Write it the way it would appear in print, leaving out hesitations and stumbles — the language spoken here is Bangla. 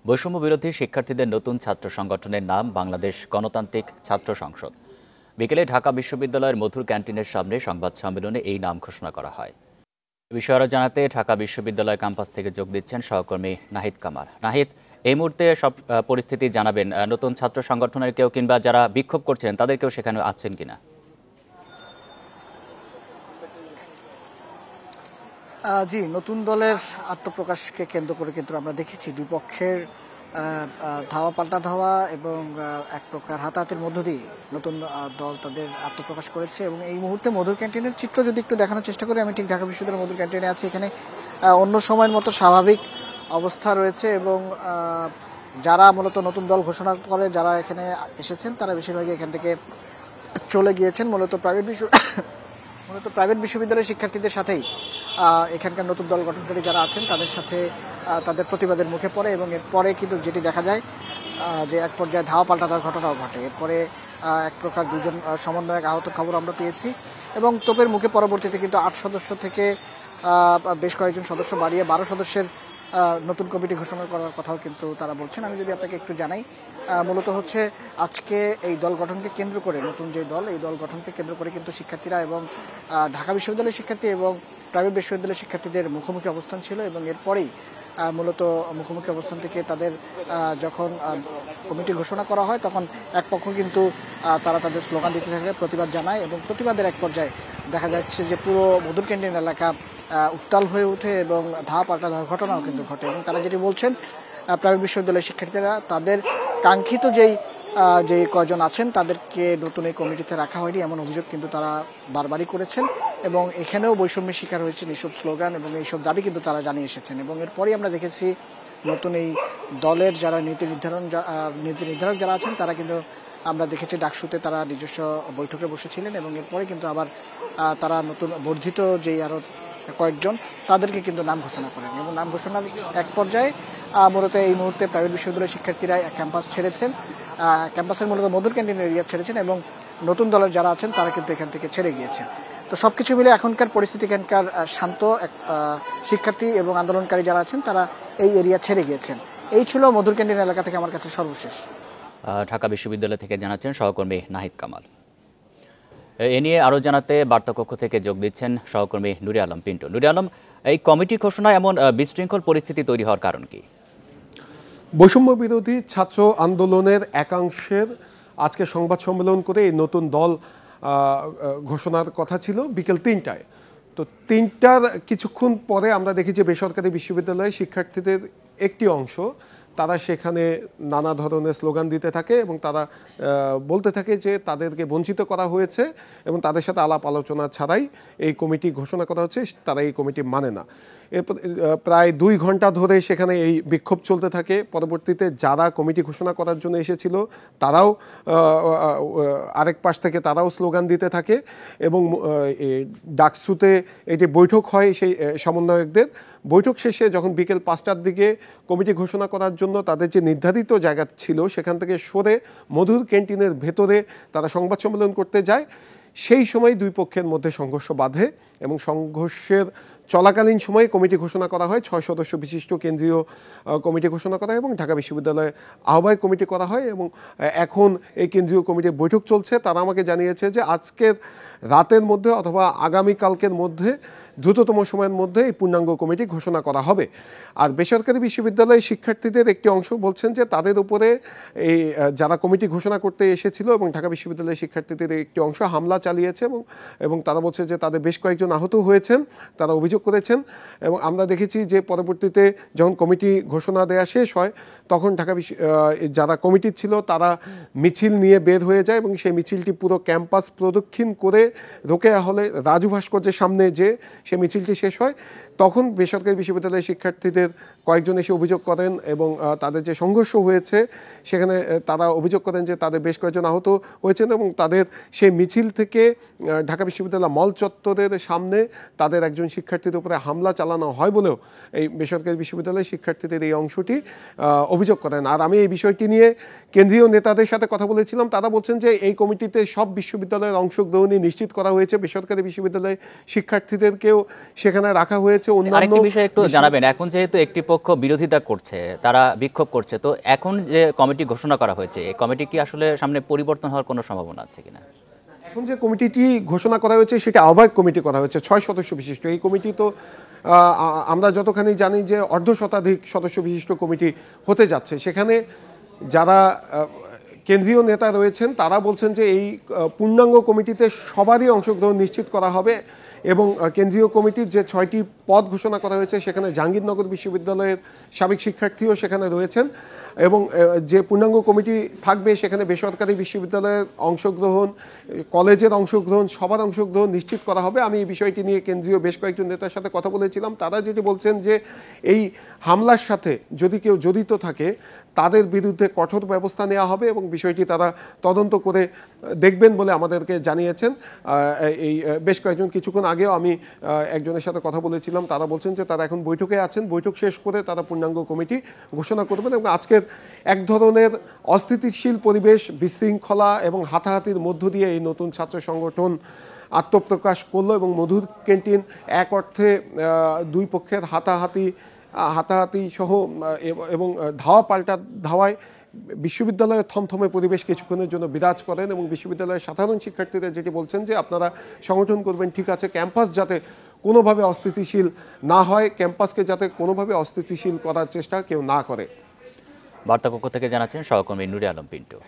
বৈষম্য বিরোধী শিক্ষার্থীদের নতুন ছাত্র সংগঠনের নাম বাংলাদেশ গণতান্ত্রিক ছাত্র সংসদ। বিকেলে ঢাকা বিশ্ববিদ্যালয়ের মধুর ক্যান্টিনের সামনে সংবাদ সম্মেলনে এই নাম ঘোষণা করা হয়। বিষয় আরও জানাতে ঢাকা বিশ্ববিদ্যালয় ক্যাম্পাস থেকে যোগ দিচ্ছেন সহকর্মী নাহিদ কামাল। নাহিদ, এই মুহূর্তে সব পরিস্থিতি জানাবেন। নতুন ছাত্র সংগঠনের কেউ কিংবা যারা বিক্ষোভ করছেন তাদের কেউ সেখানে আছেন কিনা? জি, নতুন দলের আত্মপ্রকাশকে কেন্দ্র করে কিন্তু আমরা দেখেছি দুই পক্ষের ধাওয়া পাল্টা ধাওয়া এবং এক প্রকার হাতাহাতির মধ্য দিয়ে নতুন দল তাদের আত্মপ্রকাশ করেছে। এবং এই মুহূর্তে মধুর ক্যান্টিনের চিত্র যদি একটু দেখানোর চেষ্টা করি, আমি ঠিক ঢাকা বিশ্ববিদ্যালয়ের মধুর ক্যান্টিনে আছি। এখানে অন্য সময়ের মতো স্বাভাবিক অবস্থা রয়েছে এবং যারা মূলত নতুন দল ঘোষণা করে যারা এখানে এসেছেন তারা বেশিরভাগই এখান থেকে চলে গিয়েছেন। মূলত প্রাইভেট বিশ্ববিদ্যালয়ের শিক্ষার্থীদের সাথেই এখানকার নতুন দল গঠনকারী যারা আছেন তাদের সাথে তাদের প্রতিবাদের মুখে পড়ে এবং এরপরে কিন্তু যেটি দেখা যায় যে এক পর্যায়ে ধাওয়া পাল্টা দেওয়ার ঘটনাও ঘটে। এরপরে এক প্রকার দুজন সমন্বয়ক আহত খবর আমরা পেয়েছি এবং তোপের মুখে পরবর্তীতে কিন্তু 8 সদস্য থেকে বেশ কয়েকজন সদস্য বাড়িয়ে 12 সদস্যের নতুন কমিটি ঘোষণা করার কথাও কিন্তু তারা বলছেন। আমি যদি আপনাকে একটু জানাই, মূলত হচ্ছে আজকে এই দল গঠনকে কেন্দ্র করে, নতুন যে দল, এই দল গঠনকে কেন্দ্র করে কিন্তু শিক্ষার্থীরা এবং ঢাকা বিশ্ববিদ্যালয়ের শিক্ষার্থী এবং প্রাইভেট বিশ্ববিদ্যালয়ের শিক্ষার্থীদের মুখোমুখি অবস্থান ছিল এবং এরপরেই মূলত মুখোমুখি অবস্থান থেকে তাদের যখন কমিটি ঘোষণা করা হয় তখন এক পক্ষ কিন্তু তারা তাদের স্লোগান দিতে থাকে, প্রতিবাদ জানায় এবং প্রতিবাদের এক পর্যায়ে দেখা যাচ্ছে যে পুরো মধুর ক্যান্টিন এলাকা উত্তাল হয়ে ওঠে এবং ধাওয়া পাল্টা দেওয়ার ঘটনাও কিন্তু ঘটে। এবং তারা যেটি বলছেন, প্রাইভেট বিশ্ববিদ্যালয়ের শিক্ষার্থীরা তাদের কাঙ্ক্ষিত যে কয়জন আছেন তাদেরকে নতুন এই কমিটিতে রাখা হয়নি এমন অভিযোগ কিন্তু তারা বারবারই করেছেন এবং এখানেও বৈষম্যের শিকার হয়েছেন এইসব স্লোগান এবং এইসব দাবি কিন্তু তারা জানিয়ে এসেছেন। এবং এরপরই আমরা দেখেছি নতুন এই দলের যারা নীতি নির্ধারক যারা আছেন তারা কিন্তু আমরা দেখেছি ডাকসুতে তারা নিজস্ব বৈঠকে বসেছিলেন এবং এরপরে কিন্তু আবার তারা নতুন বর্ধিত যেই আরও কয়েকজন তাদেরকে কিন্তু নাম ঘোষণা করেন এবং নাম ঘোষণার এক পর্যায়ে মূলত এই মুহূর্তে প্রাইভেট বিশ্ববিদ্যালয়ের শিক্ষার্থীরা ক্যাম্পাস ছেড়েছেন, ক্যাম্পাসের মূলত মধুর ক্যান্টিন এরিয়া ছেড়েছেন এবং নতুন দলের যারা আছেন তারা কিন্তু এখান থেকে ছেড়ে গিয়েছেন। তো সবকিছু মিলে এখনকার পরিস্থিতি এখানকার শান্ত। শিক্ষার্থী এবং আন্দোলনকারী যারা আছেন তারা এই এরিয়া ছেড়ে গিয়েছেন। এই ছিল মধুর ক্যান্টিন এলাকা থেকে আমার কাছে সর্বশেষ। ঢাকা বিশ্ববিদ্যালয় থেকে জানাচ্ছেন সহকর্মী নাহিদ কামাল। এ নিয়ে আরও জানাতে বার্তাকক্ষ থেকে যোগ দিচ্ছেন সহকর্মী নুরে আলম পিন্টু। নুরে আলম, এই কমিটি ঘোষণায় এমন বিশৃঙ্খল পরিস্থিতি তৈরি হওয়ার কারণ কি? বৈষম্য বিরোধী ছাত্র আন্দোলনের একাংশের আজকে সংবাদ সম্মেলন করে এই নতুন দল ঘোষণার কথা ছিল বিকেল 3টায়। তো 3টার কিছুক্ষণ পরে আমরা দেখি যে বেসরকারি বিশ্ববিদ্যালয়ে শিক্ষার্থীদের একটি অংশ তারা সেখানে নানা ধরনের স্লোগান দিতে থাকে এবং তারা বলতে থাকে যে তাদেরকে বঞ্চিত করা হয়েছে এবং তাদের সাথে আলাপ আলোচনা ছাড়াই এই কমিটি ঘোষণা করা হচ্ছে, তারা এই কমিটি মানে না। এরপর প্রায় 2 ঘন্টা ধরে সেখানে এই বিক্ষোভ চলতে থাকে। পরবর্তীতে যারা কমিটি ঘোষণা করার জন্য এসেছিল তারাও আরেক পাশ থেকে তারাও স্লোগান দিতে থাকে এবং ডাকসুতে এটি বৈঠক হয় সেই সমন্বয়কদের। বৈঠক শেষে যখন বিকেল 5টার দিকে কমিটি ঘোষণা করার জন্য তাদের যে নির্ধারিত জায়গা ছিল সেখান থেকে সরে মধুর ক্যান্টিনের ভেতরে তারা সংবাদ সম্মেলন করতে যায়, সেই সময় দুই পক্ষের মধ্যে সংঘর্ষ বাধে এবং সংঘর্ষের চলাকালীন সময়ে কমিটি ঘোষণা করা হয়। 6 সদস্য বিশিষ্ট কেন্দ্রীয় কমিটি ঘোষণা করা হয় এবং ঢাকা বিশ্ববিদ্যালয়ে আহ্বায়ক কমিটি করা হয় এবং এখন এই কেন্দ্রীয় কমিটির বৈঠক চলছে। তারা আমাকে জানিয়েছে যে আজকের রাতের মধ্যে অথবা আগামীকালকের মধ্যে দ্রুততম সময়ের মধ্যে এই পূর্ণাঙ্গ কমিটি ঘোষণা করা হবে। আর বেসরকারি বিশ্ববিদ্যালয়ের শিক্ষার্থীদের একটি অংশ বলছেন যে তাদের উপরে এই যারা কমিটি ঘোষণা করতে এসেছিল এবং ঢাকা বিশ্ববিদ্যালয়ের শিক্ষার্থীদের একটি অংশ হামলা চালিয়েছে এবং তারা বলছে যে তাদের বেশ কয়েকজন আহত হয়েছেন, তারা অভিযোগ করেছেন। এবং আমরা দেখেছি যে পরবর্তীতে যখন কমিটি ঘোষণা দেওয়া শেষ হয় তখন যারা কমিটি ছিল তারা মিছিল নিয়ে বের হয়ে যায় এবং সেই মিছিলটি পুরো ক্যাম্পাস প্রদক্ষিণ করে রোকেয়া হলে রাজু ভাস্কর্যের সামনে যে সে মিছিলটি শেষ হয়। তখন বেসরকারি বিশ্ববিদ্যালয়ের শিক্ষার্থীদের কয়েকজন এসে অভিযোগ করেন এবং তাদের যে সংঘর্ষ হয়েছে সেখানে তারা অভিযোগ করেন যে তাদের বেশ কয়েকজন আহত হয়েছেন এবং তাদের সেই মিছিল থেকে ঢাকা বিশ্ববিদ্যালয় মল চত্বরের সামনে তাদের একজন শিক্ষার্থীর উপরে হামলা চালানো হয় বলেও এই বেসরকারি বিশ্ববিদ্যালয়ের শিক্ষার্থীদের এই অংশটি অভিযোগ করেন। আর আমি এই বিষয়টি নিয়ে কেন্দ্রীয় নেতাদের সাথে কথা বলেছিলাম, তারা বলছেন যে এই কমিটিতে সব বিশ্ববিদ্যালয়ের অংশগ্রহণই নিশ্চিত করা হয়েছে, বেসরকারি বিশ্ববিদ্যালয়ের শিক্ষার্থীদেরকেও সেখানে রাখা হয়েছে হয়েছে। অন্যান্য আরেকটি বিষয় একটু জানাবেন, এখন যেহেতু একটি পক্ষ বিরোধিতা করছে, তারা বিক্ষোভ করছে, তো এখন যে কমিটি ঘোষণা করা হয়েছে, এই কমিটি কি আসলে সামনে পরিবর্তন হওয়ার কোনো সম্ভাবনা আছে কিনা? এখন যে কমিটিটি ঘোষণা করা হয়েছে সেটা আহ্বায়ক কমিটি করা হয়েছে, 6 সদস্য বিশিষ্ট। এই কমিটি তো আমরা যতখানি জানি যে অর্ধশতাধিক সদস্য বিশিষ্ট কমিটি হতে যাচ্ছে। সেখানে যারা কেন্দ্রীয় নেতা রয়েছেন তারা বলছেন যে এই পূর্ণাঙ্গ কমিটিতে সবারই অংশগ্রহণ নিশ্চিত করা হবে এবং কেন্দ্রীয় কমিটির যে 6টি পদ ঘোষণা করা হয়েছে সেখানে জাহাঙ্গীরনগর বিশ্ববিদ্যালয়ের সাবেক শিক্ষার্থীও সেখানে রয়েছেন এবং যে পূর্ণাঙ্গ কমিটি থাকবে সেখানে বেসরকারি বিশ্ববিদ্যালয়ের অংশগ্রহণ, কলেজের অংশগ্রহণ, সবার অংশগ্রহণ নিশ্চিত করা হবে। আমি এই বিষয়টি নিয়ে কেন্দ্রীয় বেশ কয়েকজন নেতার সাথে কথা বলেছিলাম। তারা যেটি বলছেন যে এই হামলার সাথে যদি কেউ জড়িত থাকে তাদের বিরুদ্ধে কঠোর ব্যবস্থা নেওয়া হবে এবং বিষয়টি তারা তদন্ত করে দেখবেন বলে আমাদেরকে জানিয়েছেন। এই বেশ কয়েকজন, কিছুক্ষণ আগেও আমি একজনের সাথে কথা বলেছিলাম, তারা বলছেন যে তারা এখন বৈঠকে আছেন, বৈঠক শেষ করে তারা পূর্ণাঙ্গ কমিটি ঘোষণা করবেন এবং আজকের এক ধরনের অস্থিতিশীল পরিবেশ, বিশৃঙ্খলা এবং হাতাহাতির মধ্য দিয়ে এই নতুন ছাত্র সংগঠন আত্মপ্রকাশ করলো এবং মধুর ক্যান্টিন এক অর্থে দুই পক্ষের হাতাহাতি সহ এবং ধাওয়া পাল্টা ধাওয়ায় বিশ্ববিদ্যালয়ের থমথমে পরিবেশ কিছুক্ষণের জন্য বিরাজ করেন এবং বিশ্ববিদ্যালয়ের সাধারণ শিক্ষার্থীরা যেটি বলছেন যে আপনারা সংগঠন করবেন ঠিক আছে, ক্যাম্পাস যাতে কোনোভাবে অস্থিতিশীল না হয়, ক্যাম্পাসকে যাতে কোনোভাবে অস্থিতিশীল করার চেষ্টা কেউ না করে। বার্তা কক্ষ থেকে জানাচ্ছেন সহকর্মী নুরে আলম পিন্টু।